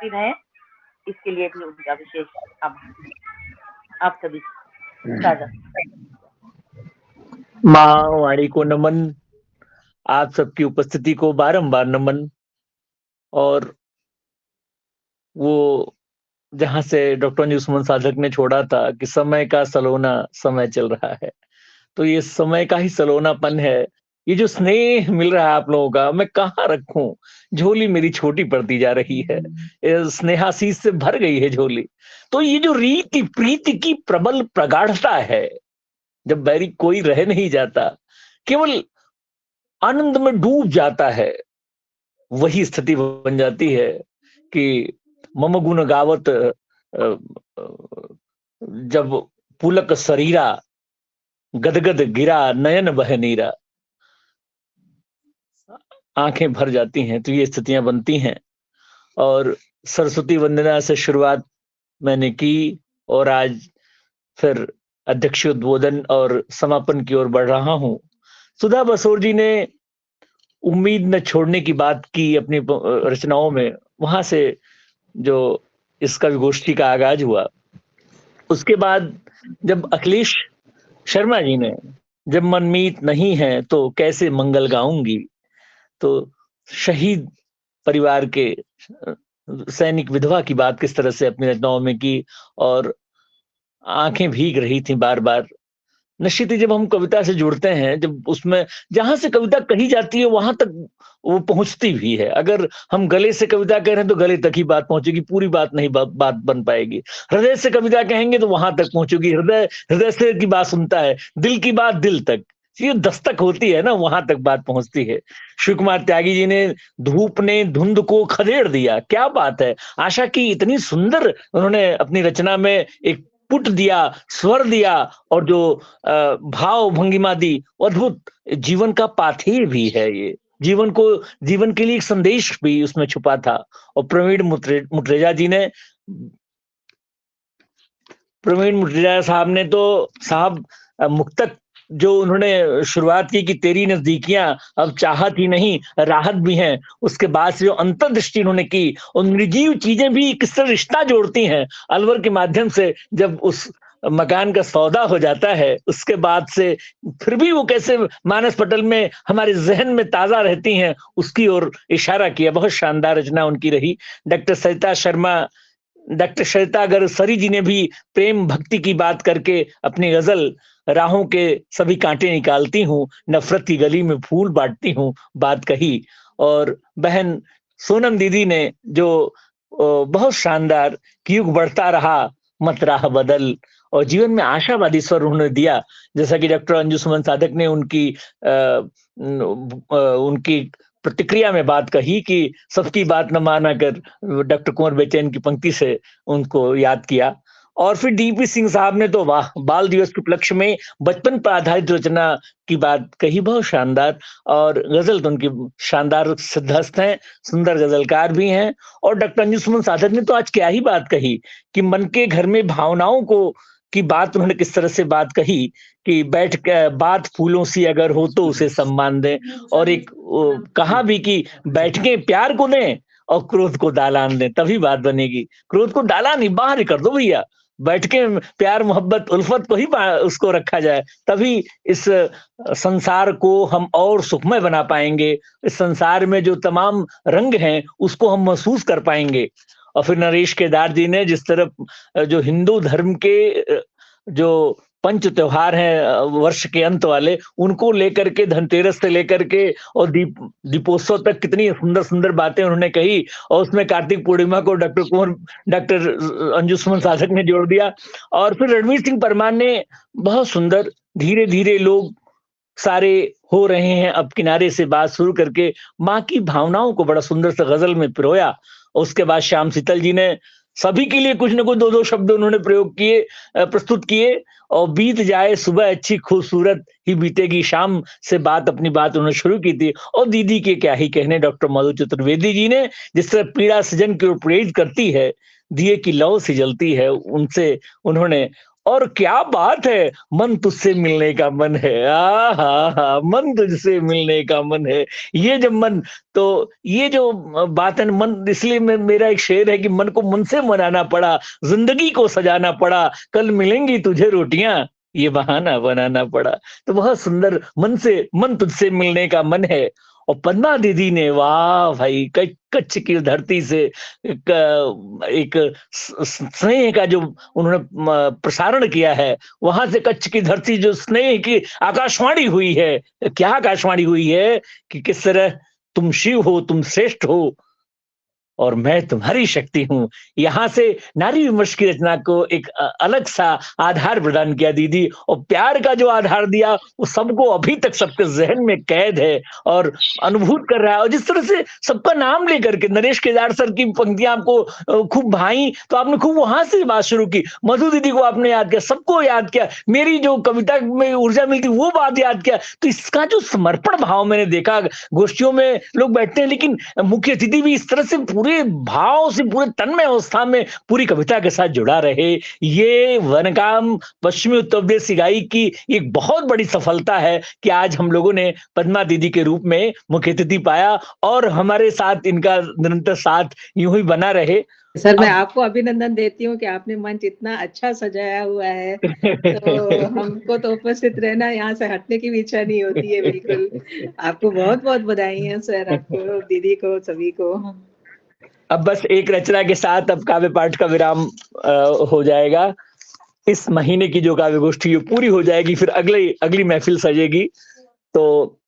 मुस्कुराती रहें, इसके लिए भी उनका विशेष आभार। आप सभी साझा। माँ वाणी को नमन, आप सबकी उपस्थिति को बारंबार नमन। और वो जहां से डॉक्टर अंजुमन साधक ने छोड़ा था कि समय का सलोना समय चल रहा है, तो ये समय का ही सलोनापन है। ये जो स्नेह मिल रहा है आप लोगों का, मैं कहाँ रखूं? झोली मेरी छोटी पड़ती जा रही है, स्नेहासीस से भर गई है झोली। तो ये जो रीति प्रीति की प्रबल प्रगाढ़ता है, जब बैरी कोई रह नहीं जाता, केवल आनंद में डूब जाता है, वही स्थिति बन जाती है कि मम गुण गावत जब पुलक शरीरा, गदगद गिरा नयन बह नीरा, आंखें भर जाती हैं। तो ये स्थितियां बनती हैं। और सरस्वती वंदना से शुरुआत मैंने की, और आज फिर अध्यक्ष उद्बोधन और समापन की ओर बढ़ रहा हूं। सुधा बसोर जी ने उम्मीद न छोड़ने की बात की अपनी रचनाओं में, वहां से जो इस कवि गोष्ठी का आगाज हुआ। उसके बाद जब अखिलेश शर्मा जी ने जब मनमीत नहीं है तो कैसे मंगल गाऊंगी, तो शहीद परिवार के सैनिक विधवा की बात किस तरह से अपनी रचनाओं में की, और आंखें भीग रही थी बार बार। निश्चित ही जब हम कविता से जुड़ते हैं, जब उसमें जहां से कविता कही जाती है वहां तक वो पहुंचती भी है। अगर हम गले से कविता कह रहे हैं तो गले तक ही बात पहुंचेगी, पूरी बात नहीं बात बन पाएगी। हृदय से कविता कहेंगे तो वहां तक पहुंचेगी, हृदय हृदय से की बात सुनता है, दिल की बात दिल तक, ये दस्तक होती है ना, वहां तक बात पहुंचती है। शिव कुमार त्यागी जी ने धूप ने धुंध को खदेड़ दिया, क्या बात है। आशा की इतनी सुंदर उन्होंने अपनी रचना में एक पुट दिया, स्वर दिया, और जो भाव भंगिमा दी, अद्भुत। जीवन का पाथेय भी है ये, जीवन को, जीवन के लिए एक संदेश भी उसमें छुपा था। और प्रवीण मुटरेजा साहब ने तो साहब मुक्तक जो उन्होंने शुरुआत की कि तेरी नजदीकियां अब चाहत ही नहीं राहत भी हैं, उसके बाद से जो अंतर्दृष्टि उन्होंने की, और निर्जीव चीजें भी किस तरह रिश्ता जोड़ती हैं अलवर के माध्यम से, जब उस मकान का सौदा हो जाता है उसके बाद से फिर भी वो कैसे मानस पटल में हमारे जहन में ताजा रहती हैं, उसकी ओर इशारा किया। बहुत शानदार रचना उनकी रही। डॉक्टर सरिता अगर सरी जी ने भी प्रेम भक्ति की बात करके अपनी गजल राहों के सभी कांटे निकालती हूँ, नफरत की गली में फूल बांटती हूँ, बात कही। और बहन सोनम दीदी ने जो बहुत शानदार कि युग बढ़ता रहा मत राह बदल, और जीवन में आशावादी स्वर उन्होंने दिया। जैसा कि डॉक्टर अंजू सुमन साधक ने उनकी प्रतिक्रिया में बात कही कि सबकी बात न माना कर, डॉक्टर कुंवर बेचैन की पंक्ति से उनको याद किया। और फिर डीपी सिंह साहब ने तो वाह, बाल दिवस के उपलक्ष्य में बचपन पर आधारित रचना की बात कही, बहुत शानदार। और गजल तो उनकी शानदार सिद्धहस्त हैं, सुंदर गजलकार भी हैं। और डॉक्टर अंजू सुमन साधक ने तो आज क्या ही बात कही कि मन के घर में भावनाओं को की बात उन्होंने किस तरह से बात कही कि बैठ के बात फूलों सी अगर हो तो उसे सम्मान दें। और एक कहा भी कि बैठ के प्यार को दें और क्रोध को दालान दें, तभी बात बनेगी। क्रोध को दालान ही बाहर कर दो भैया, बैठ के प्यार मोहब्बत उल्फत को ही उसको रखा जाए, तभी इस संसार को हम और सुखमय बना पाएंगे। इस संसार में जो तमाम रंग हैं उसको हम महसूस कर पाएंगे। और फिर नरेश केदार जी ने जिस तरह जो हिंदू धर्म के जो पंच त्योहार हैं वर्ष के अंत वाले, उनको लेकर के, धनतेरस से लेकर के और दीपोत्सव तक कितनी सुंदर सुंदर बातें उन्होंने कही। और उसमें कार्तिक पूर्णिमा को डॉक्टर अंजू सुमन साधक ने जोड़ दिया। और फिर रणवीर सिंह परमार ने बहुत सुंदर, धीरे धीरे लोग सारे हो रहे हैं अब किनारे से बात शुरू करके, माँ की भावनाओं को बड़ा सुंदर से गजल में पिरोया। और उसके बाद श्याम शीतल जी ने सभी के लिए कुछ न कुछ दो दो शब्द उन्होंने प्रयोग किए, प्रस्तुत किए। और बीत जाए सुबह अच्छी खूबसूरत ही बीतेगी शाम से बात, अपनी बात उन्होंने शुरू की थी। और दीदी के क्या ही कहने, डॉक्टर मधु चतुर्वेदी जी ने जिस तरह पीड़ा सजन की ओर प्रेरित करती है, दिए की लौ सी जलती है, उनसे उन्होंने और क्या बात है, मन तुझसे मिलने का मन है, मन तुझसे मिलने का मन है। ये जब मन तो ये जो बात है ना, मन इसलिए मेरा एक शेर है कि मन को मन से मनाना पड़ा, ज़िंदगी को सजाना पड़ा, कल मिलेंगी तुझे रोटियाँ, ये बहाना बनाना पड़ा। तो बहुत सुंदर मन तुझसे मिलने का मन है। और पद्मा दीदी ने वाह भाई कच्छ की धरती से एक स्नेह का जो उन्होंने प्रसारण किया है, वहां से कच्छ की धरती जो स्नेह की आकाशवाणी हुई है, क्या आकाशवाणी हुई है कि किस तरह तुम शिव हो, तुम श्रेष्ठ हो और मैं तुम्हारी शक्ति हूँ। यहाँ से नारी विमर्श की रचना को एक अलग सा आधार प्रदान किया दीदी, और प्यार का जो आधार दिया वो सबको अभी तक सबके ज़हन में कैद है और अनुभूत कर रहा है। और जिस तरह से सबका नाम लेकर के नरेश केदार सर की पंक्तियाँ आपको खूब भाई, तो आपने खूब वहाँ से बात शुरू की। मधु दीदी को आपने याद किया, सबको याद किया, मेरी जो कविता में ऊर्जा मिलती वो बात याद किया। तो इसका जो समर्पण भाव मैंने देखा, गोष्ठियों में लोग बैठते हैं लेकिन मुख्य अतिथि भी इस तरह से पूरे भाव से, पूरे तन्मय अवस्था में पूरी कविता के साथ जुड़ा रहे। ये वनगाम पश्चिमी उत्तर प्रदेश इकाई की एक बहुत बड़ी सफलता है कि आज हम लोगों ने पद्मा दीदी के रूप में मुख्य अतिथि पाया और हमारे साथ इनका निरंतर साथ यूं ही बना रहे। सर मैं आपको अभिनंदन देती हूँ कि आपने मंच इतना अच्छा सजाया हुआ है, तो हमको तो उपस्थित रहना, यहाँ से हटने की भी इच्छा नहीं होती है बिल्कुल। आपको बहुत बहुत बधाई है सर, आपको, दीदी को, सभी को। अब बस एक रचना के साथ अब काव्य पाठ का विराम हो जाएगा। इस महीने की जो काव्य गोष्ठी पूरी हो जाएगी, फिर अगली महफिल सजेगी। तो